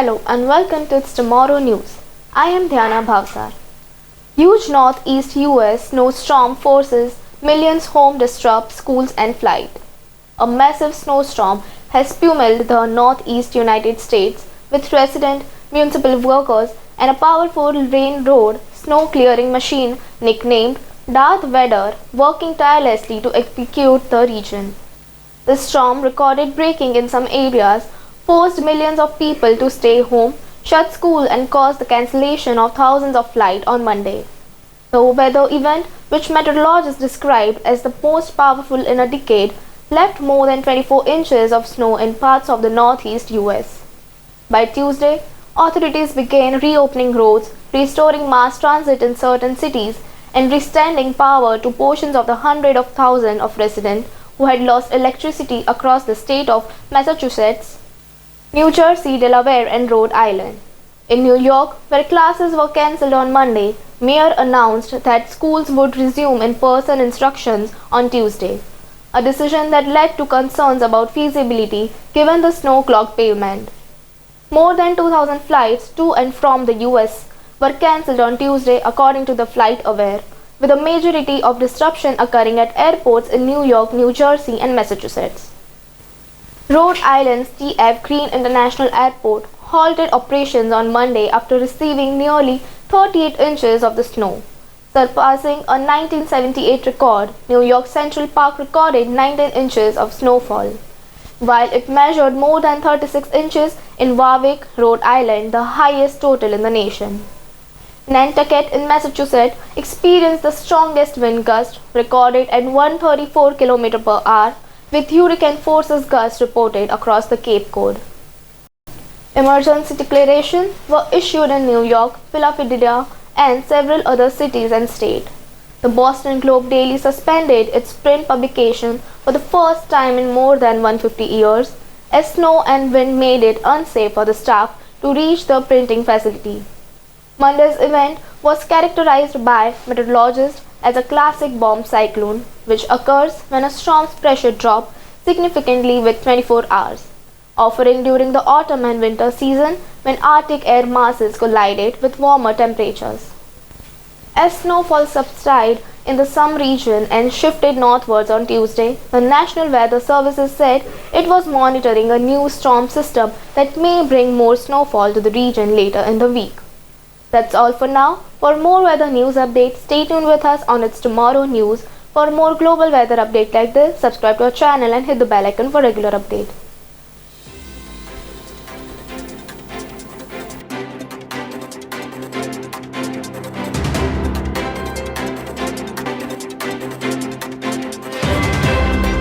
Hello and welcome to It's Tomorrow News. I am Dhyana Bhavsar. Huge northeast US snowstorm forces millions home disrupt schools and flight. A massive snowstorm has pummeled the northeast United States with resident municipal workers and a powerful railroad snow clearing machine nicknamed Darth Vader working tirelessly to execute the region. The storm, recorded breaking in some areas, forced millions of people to stay home, shut school and caused the cancellation of thousands of flights on Monday. The weather event, which meteorologists described as the most powerful in a decade, left more than 24 inches of snow in parts of the northeast US. By Tuesday, authorities began reopening roads, restoring mass transit in certain cities, and restoring power to portions of the hundreds of thousands of residents who had lost electricity across the state of Massachusetts, New Jersey, Delaware, and Rhode Island. In New York, where classes were cancelled on Monday, Mayor announced that schools would resume in-person instructions on Tuesday, a decision that led to concerns about feasibility given the snow-clogged pavement. More than 2,000 flights to and from the US were cancelled on Tuesday according to the FlightAware, with a majority of disruption occurring at airports in New York, New Jersey, and Massachusetts. Rhode Island's T.F. Green International Airport halted operations on Monday after receiving nearly 38 inches of the snow. Surpassing a 1978 record, New York Central Park recorded 19 inches of snowfall, while it measured more than 36 inches in Warwick, Rhode Island, the highest total in the nation. Nantucket in Massachusetts experienced the strongest wind gust recorded at 134 km per hour, with hurricane forces gusts reported across the Cape Cod. Emergency declarations were issued in New York, Philadelphia, and several other cities and states. The Boston Globe Daily suspended its print publication for the first time in more than 150 years, as snow and wind made it unsafe for the staff to reach the printing facility. Monday's event was characterized by meteorologists as a classic bomb cyclone, which occurs when a storm's pressure drops significantly with 24 hours, occurring during the autumn and winter season when Arctic air masses collided with warmer temperatures. As snowfall subsided in the some region and shifted northwards on Tuesday, the National Weather Service said it was monitoring a new storm system that may bring more snowfall to the region later in the week. That's all for now. For more weather news updates, stay tuned with us on It's Tomorrow News. For more global weather updates like this, subscribe to our channel and hit the bell icon for regular updates.